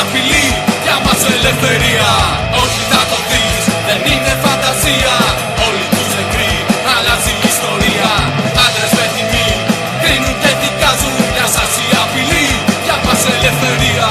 απειλή, για μας ελευθερία. Όχι θα το δεις, δεν είναι φαντασία. Όλοι τους νεκροί, αλλάζει η ιστορία. Άντρες με τιμή, κρίνουν και δικάζουν. Για σας η απειλή, για μας ελευθερία.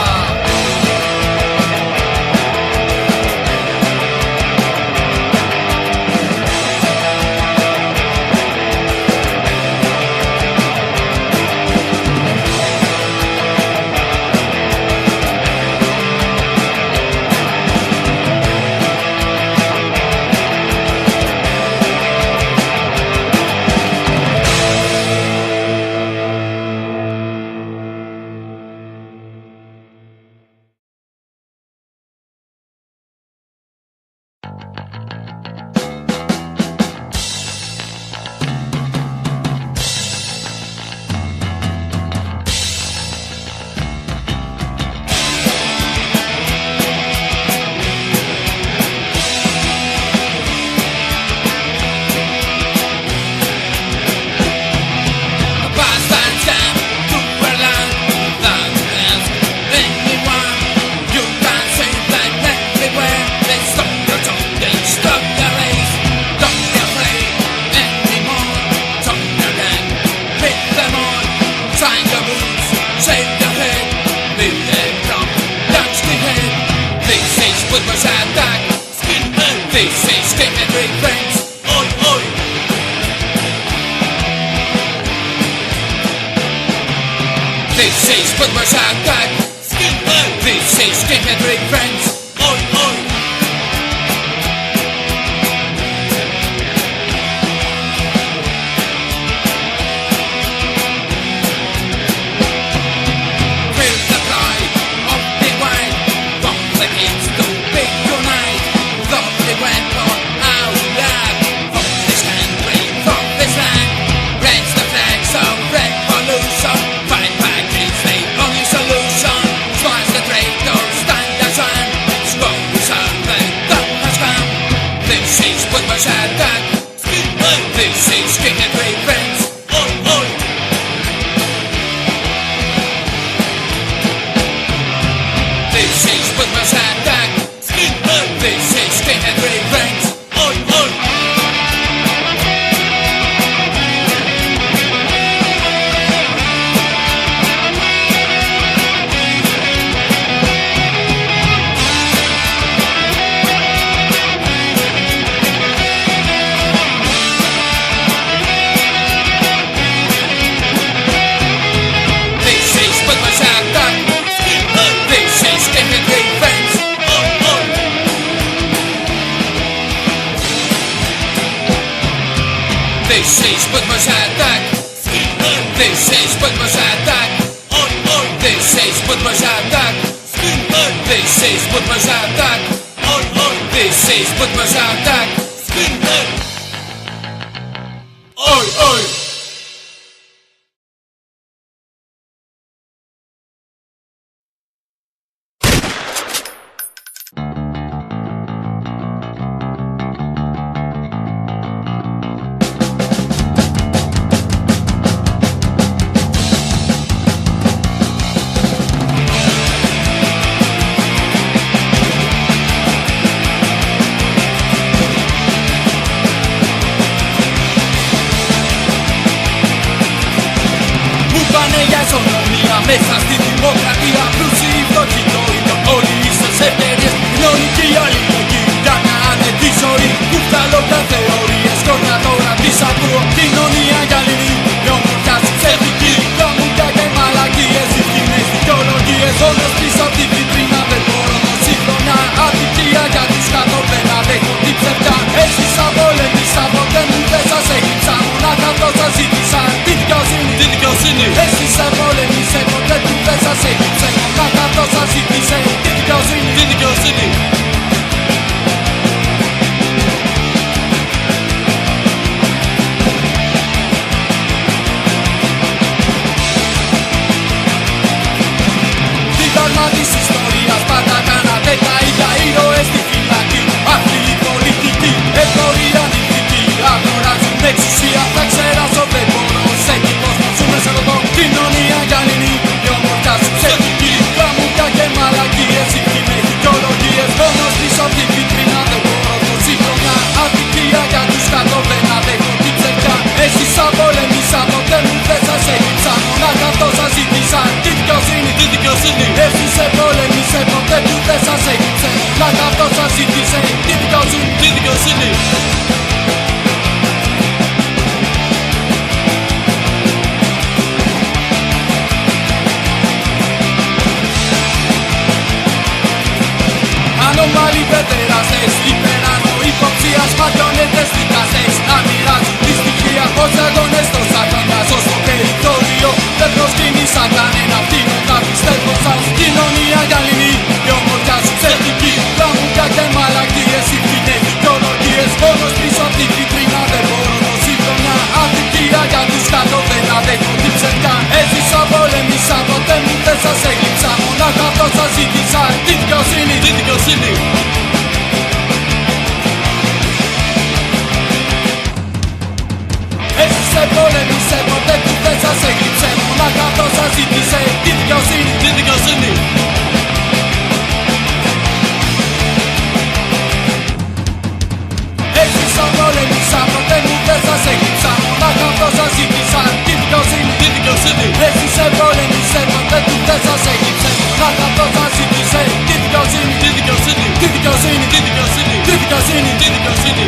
This is Football's Attack. This is Skinhead Rig Friends. Oi, oi. Feel the pride of the wine from the kids to big tonight. Though they went on out loud from this country, from this land. Raise the flags of revolution. Fight back is the only solution. Smash the traitors, stand as one. Slow is up and that has come. This is Football's Attack. This is Skinhead Rig Friends. Oi, oi. This is Football's Attack. This is Skinhead Rig Friends. Oi, oi. This is Football's Attack. This is Skinhead Rig Friends. Oi, oi. This is Football's Attack. This is Football's Attack. Oi, oi. This is Football's Attack. This is Football's Attack. Oi, oi. This is Football's Attack. Oi, oi. Μέσα στη δημοκρατία, πλούσιοι φτωχοί το ίδιο. Όλοι ίσως εταιρείες, κοινωνική αλληλεγγύη. Για να είναι τη ζωή, κουφταλόγια θεωρίες. Χρόνια τώρα της ακούω, κοινωνία για αλληλή. Με ομορφιά ψευτική, κομμουνιά και μαλακίες. Διεθνές δικαιολογίες, όλες πίσω απ' τη βιτρίνα. Δεν μπορώ να σύγχρονα αδικία για τους κάτω δεν αντέχουν την ψευτιά. Έζησα, πολέμησα, ποτέ μου δεν σας έγυψα. Μονάχα αυτό σας ζήτησα, τη δικαιοσύνη. Έζησα, πολέμησε, ποτέ του δεν σας έγυψε. Μονάχα αυτό σας ζήτησε, σε αγώνες τόσα χρόνια ζω στο περιθώριο. Δεν προσκύνησα κανένα φτύνοντα, πιστεύω σαν κοινωνία γυαλινή. Η ομορφιά σου ψεύτικη, γλαμούρια και μαλακίες, οι φθηνές δικαιολογίες. Μόνος πίσω απ' τη βιτρίνα δεν μπορώ το σύγχρονα. Αδικία για τους κάτω δεν αντέχω την ψευδιά. Έζησα, πολέμησα, ποτέ μου δεν σας έγλειψα. Μονάχα αυτό σας ζήτησα, τη δικαιοσύνη, τη δικαιοσύνη. Έζησε, πολέμησε, ποτέ του δεν σας έγλειψε. Μονάχα αυτό σας ζήτησε, τη δικαιοσύνη, τη δικαιοσύνη. Έζησα, πολέμησα, ποτέ μου δεν σας έγλειψα. Μονάχα αυτό σας ζήτησα, τη δικαιοσύνη, τη δικαιοσύνη. Έζησε, πολέμησε, ποτέ του δεν σας έγλειψε. Μονάχα αυτό σας ζήτησε, τη δικαιοσύνη, τη δικαιοσύνη, τη δικαιοσύνη, τη δικαιοσύνη, τη δικαιοσύνη, τη δικαιοσύνη.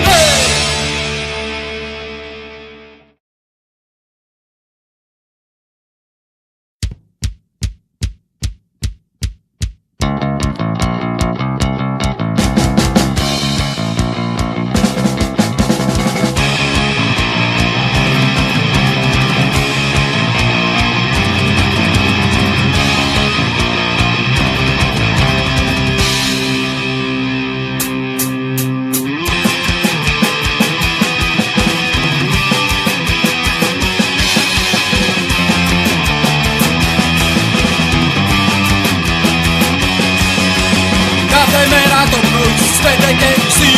Κάθε μέρα το πρωί στις 5:30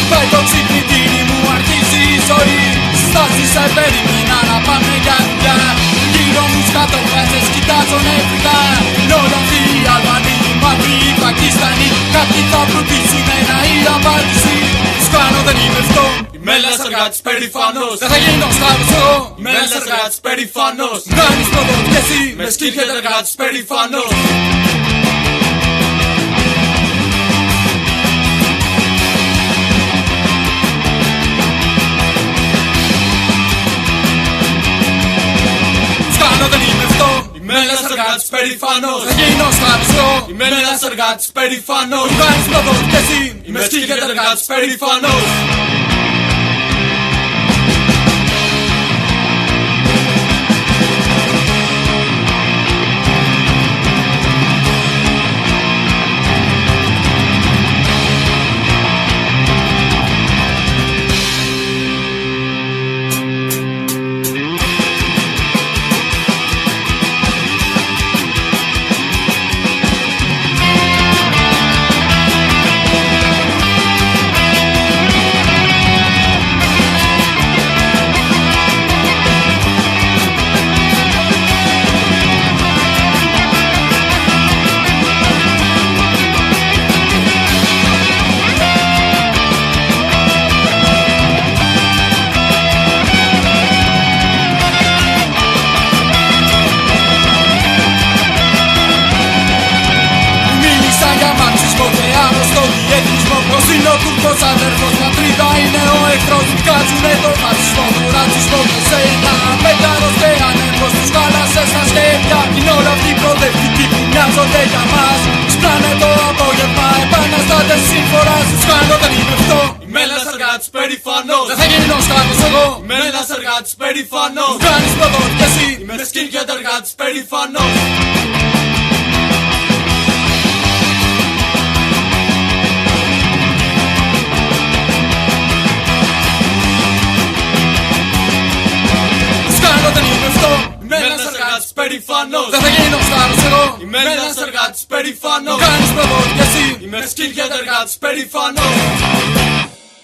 πάει το ξυπνητήρι μου, αρχίζει η ζωή. Στάσεις σε περιμένα να πάμε για δουλειά. Γύρω μου σκατοβάτσες κοιτάζω νευρικά. Νόλαθοι οι Αλβανοί, οι μαύροι, οι Πακιστανοί. Κάποιοι θα προτίσουν ένα ή απάντηση. Σκάνω δεν είμαι αυτό. Είμαι ένας εργάτης περήφανος. Δεν θα γίνω σκλάβος εγώ. Είμαι ένας εργάτης περήφανος. Κάνεις προδότη κι εσύ. Με σκύλια εργάτης περήφανος. Δεν είμαι αυτό. Είμαι ένας εργάτης περήφανος. Θα γίνω σκλάβος εγώ. Είμαι ένας εργάτης περήφανος. Μου κάνεις προδότη κι εσύ. Είμαι σκύλια εργάτης περήφανος. Πως είναι ο Τούρκος αδερφός, πατρίδα είναι ο εχθρός. Βγάζουνε το φασισμό, το ρατσισμό και σένα. Μέταρος και ανέμος, τους χάλασες τα σχέδια. Είναι όλα αυτοί οι προοδευτικοί που μοιάζονται για μας. Σπράνε το απόγευμα, επαναστάτες συμφοράς. Τους κάνω δεν είμαι αυτό. Είμαι ένας εργάτης περήφανος. Δεν θα γίνω σκλάβος εγώ. Είμαι ένας εργάτης περήφανος. Μου κάνεις προδότη κι εσύ. Είμαι σκύλια εργάτης περήφανος. Δεν είμαι αυτό. Είμαι ένας εργάτης περήφανος. Δεν θα γίνω σκλάβος εγώ. Είμαι ένας εργάτης περήφανος. Μου κάνεις προδότη κι εσύ. Είμαι σκύλια εργάτης περήφανος.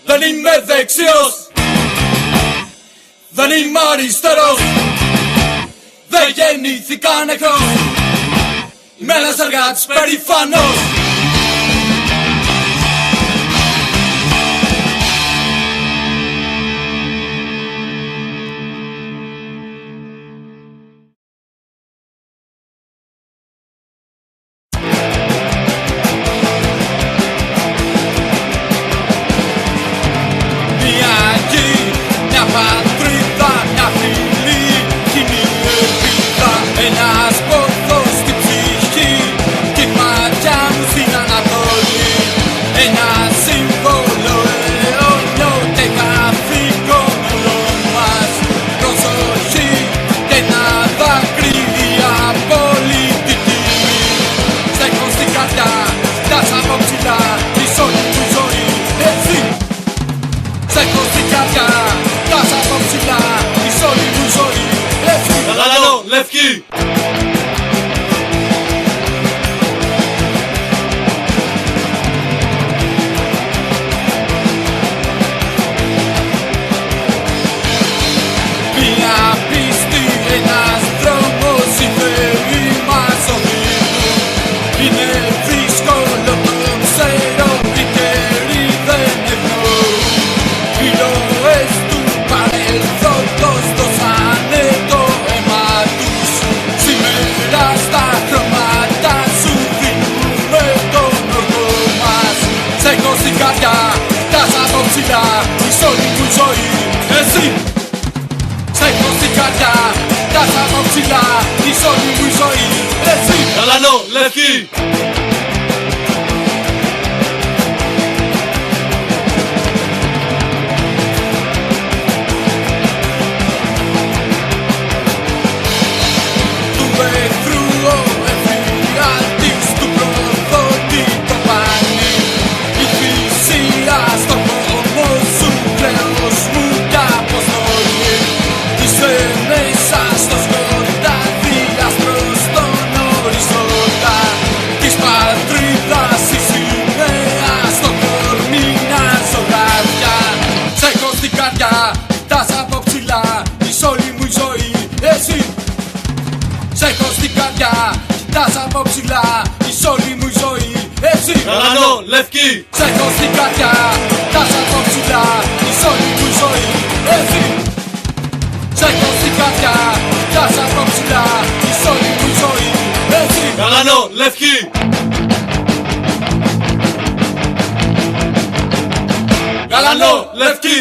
Δεν είμαι δεξιός. Δεν είμαι αριστερός. Δεν γεννήθηκα νεκρός. Είμαι ένας εργάτης περήφανος. Ένας πόθος στην ψυχή κι η μάτια μου λευκή. Μια πίστη, ένας δρόμος, η θεοί μας οδηγούν. Είναι δύσκολο, το ξέρω, οι καιροί δεν ευνοούν. Οι ροές του παρελθόντος δώσανε το αίμα τους. Σήμερα στα χρώματα σου δίνουμε τον όρκο μας. Σε έχω στην καρδιά, φτάσα από ψηλά, εις όλη μου η ζωή, εσύ. Σ' έχω στην καρδιά, φτάσα από ψηλά, εις όλη μου η ζωή, εσύ. Γαλανό, λευκή. Του εχθρού ο εφιάλτης, του προδότη το πανί. Η θυσία στο κόμμα σου, κλαίος μου κι αποστολή. Είσαι μέσα στο σκοτάδι, άστρος στον οριζόντα της πατρίδας, η σημαία στο κορμί να ζωγραφιά. Σ' έχω στην καρδιά, φτάσα από ψηλά, εις όλη μου η ζωή, εσύ. Σ' έχω στην καρδιά, φτάσα από ψηλά, εις όλη μου η ζωή, εσύ. Γαλανό, λευκή. Σ' έχω στην καρδιά, φτάσα από ψηλά, εις όλη μου η ζωή, εσύ. Σ' έχω στην καρδιά, φτάσα από ψηλά, εις όλη μου η ζωή, εσύ. Γαλανό, λευκή. Γαλανό, λευκή.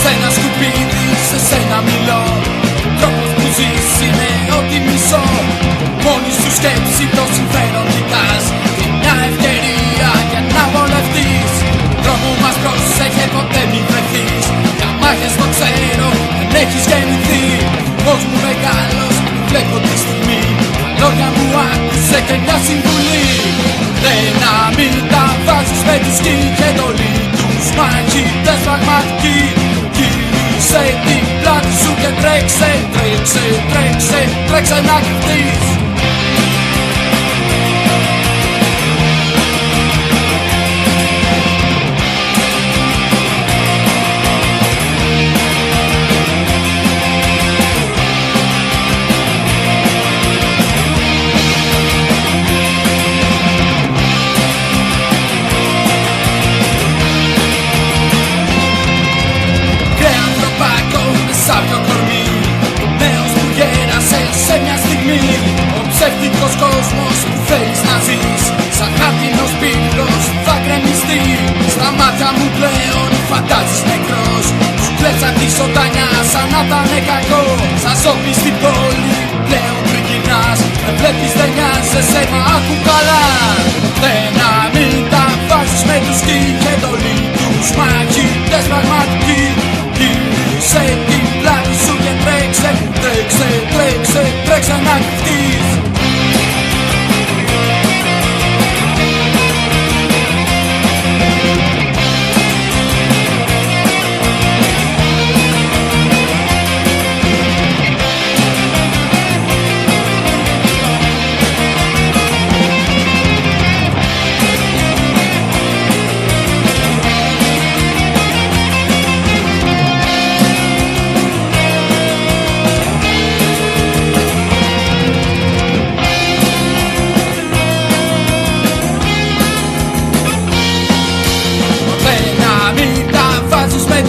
Σ' ένα σκουπίδι, σε σένα μιλώ. Τρόπος που ζεις είναι ό,τι μισώ. Μόνη σου σκέψη το συμφέρον κοιτάς. Και μια ευκαιρία για να βολευτείς. Δρόμο μας πρόσεχε, ποτέ μην βρεθείς. Για μάχες το ξέρω, δεν έχεις γεννηθεί. Πώς μου μεγάλος, βλέπω τη στιγμή. Τα λόγια μου άκουσε και μια συμβουλή. Δεν να μην τα βάζεις με τους σκι και το λί τους μαχητές πραγματικοί. Γύρισε την πλάτη σου και τρέξε, τρέξε, τρέξε, τρέξε να κρυφτείς. Και ανθρωπάκο με σάπιο κορμί, νέος που γέρασε σε μια στιγμή. Ο ψεύτικος κόσμος που θέλεις να ζεις, σαν χάρτινος πύλος θα γκρεμιστεί. Στα μάτια μου πλέον φαντάζεις νεκρός. Σου κλέψα τη ζωντανιά σαν να ήταν κακό. Σαν ζόμπι στην πόλη πλέον τριγυρνάς. Με βλέπεις δεν νοιάζεσαι, μα άκου καλά. Δεν να μην τα βάζεις με τους σκι και το λί τους μαχητές πραγματικοί. Γύρισε την πλάτη σου και τρέξε, τρέξε, τρέξε, τρέξε να κρυφτείς.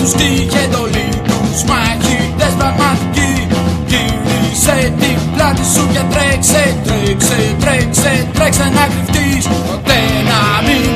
Τους σκι και το λί τους μαχητές πραγματικοί. Γύρισε την πλάτη σου και τρέξε, τρέξε, τρέξε, τρέξε να κρυφτείς. Ποτέ να μην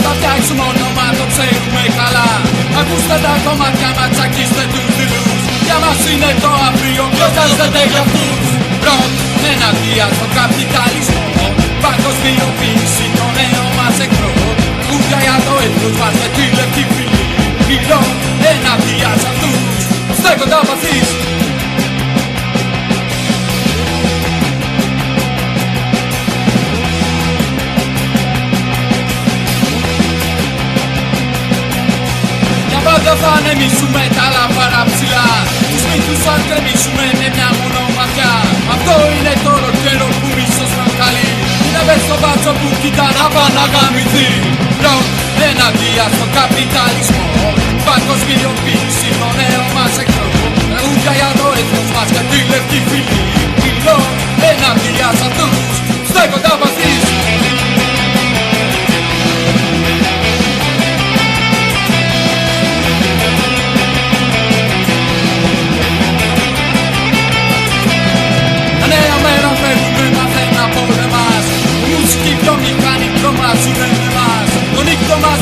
θα φτιάξουμε όνομα, το ξέρουμε καλά. Ακούστε τα κομμάτια μας, τσακίστε τους δειλούς. Για μας είναι το αύριο, γιορτάζετε για αυτούς. Ροκ εναντία στον καπιταλισμό, παγκοσμιοποίηση το νέο μας εχθρό. Κούδια για το έθνος μας με τη λεπτή φυλή. Μιλώ εναντία σ' αυτούς, στέκοντα βαθείς. Πάντα θα ανεμίσουμε τα λάμπαρα ψηλά. Τους μύθους θα γκρεμίσουμε με μια μόνο ματιά. Αυτό είναι το ροκέρο που μίσος προκαλεί. Είναι πες στο μπάτσο που κοιτά να πάει να γαμηθεί. Ροκ εναντία στον καπιταλισμό, παγκοσμιοποίηση το νέο μας εχθρό. Τραγούδια για το έθνος μας και τη λευκή φυλή. Μιλώ εναντία σ' αυτούς, στέκοντα βαθείς.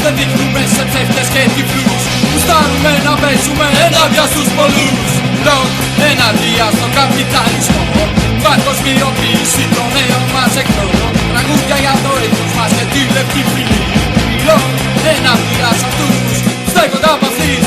Δεν δείχνουμε σε ψεύτες και τυφλούς. Γουστάρουμε να παίζουμε ενάντια στους πολλούς. Ροκ εναντία στον καπιταλισμό, παγκοσμιοποίηση το νέο μας εχθρό. Τραγούδια για το έθνος μας και τη λευκή φυλή. Ροκ εναντία σ' αυτούς, στέκοντα βαθείς.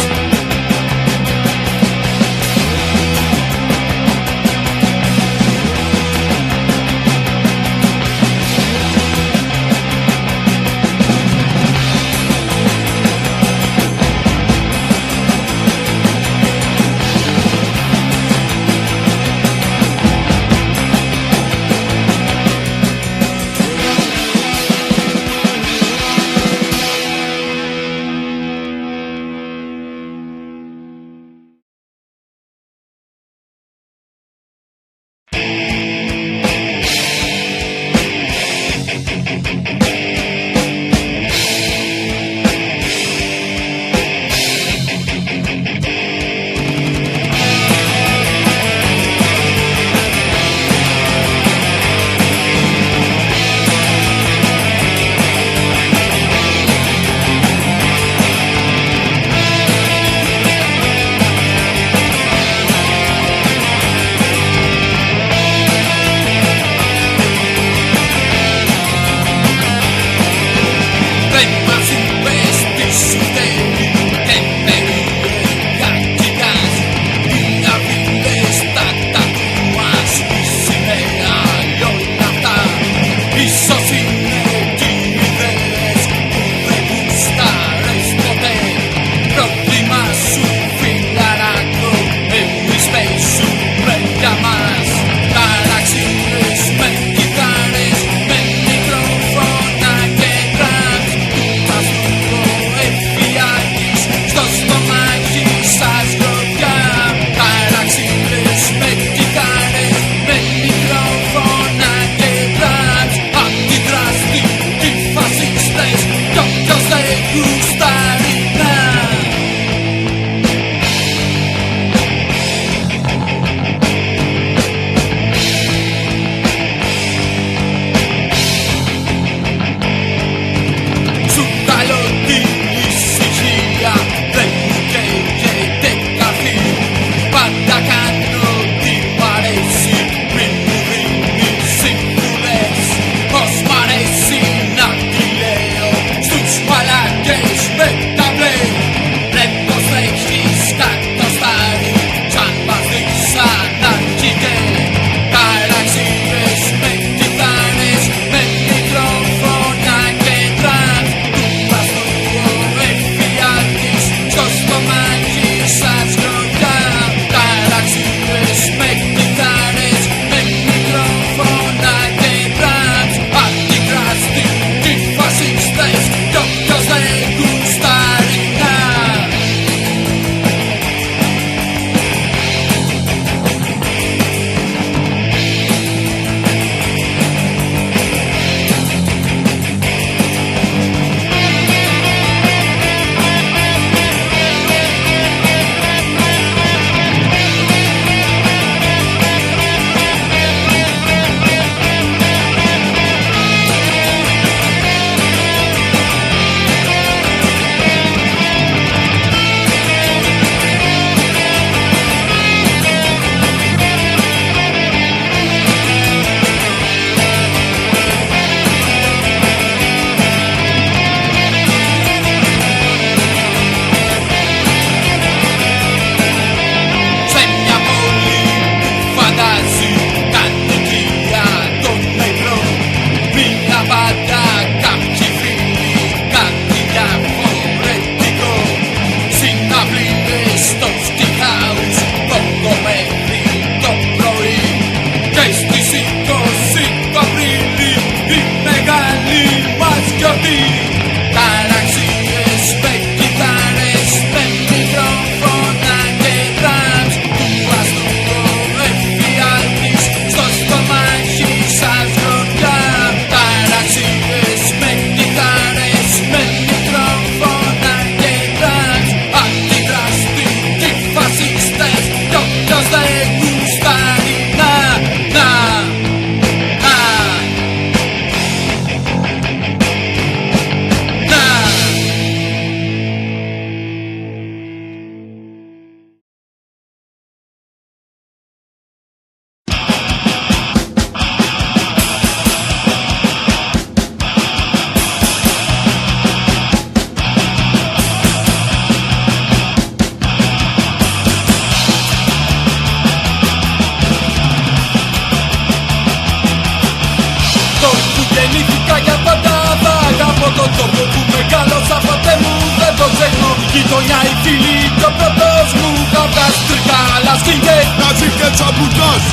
το ξεχνώ. Η γειτονιά, οι φίλοι και ο πρώτος μου καυγάς. Τρικάλα skinhead, Ναζί και τσαμπουκάς.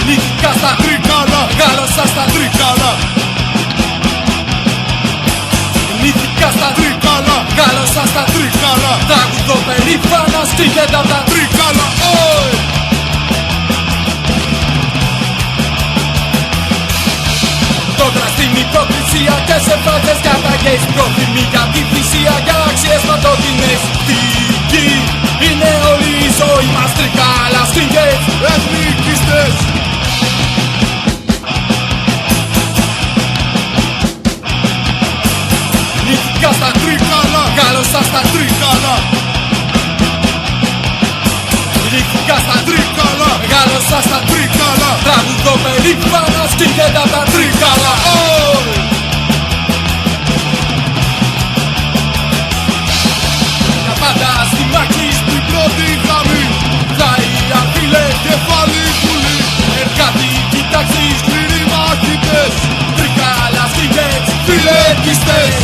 νίκηκα στα Τρικάλα, μεγάλωσα στα τρικάλα, νίκηκα στα τρικάλα, μεγάλωσα στα τρικάλα, τραγουδό περήφανα skinhead απ' τα τρικάλα, όι. Τώρα στην υποκρισία και σε φάτες και αταγές. Πρόθυμοι για τη θυσία, για αξίες παντοτινές. Στη γη είναι όλη η ζωή μας. Τρικάλα skinheads, Εθνικιστές. νίκηκα στα Τρικάλα, μεγάλωσα στα τρικάλα, νίκηκα στα τρικάλα, μεγάλωσα στα τρικάλα, τραγουδό περήφανα skinhead απ' τα τρικάλα. όι. Τα πάντα στη μάχη, Στην πρώτη γραμμή, πλάι αφίλε, κεφάλι πουλί, εργατική τάξη. σκληροί μαχητές, Τρικάλα skinheads, φιλετιστές.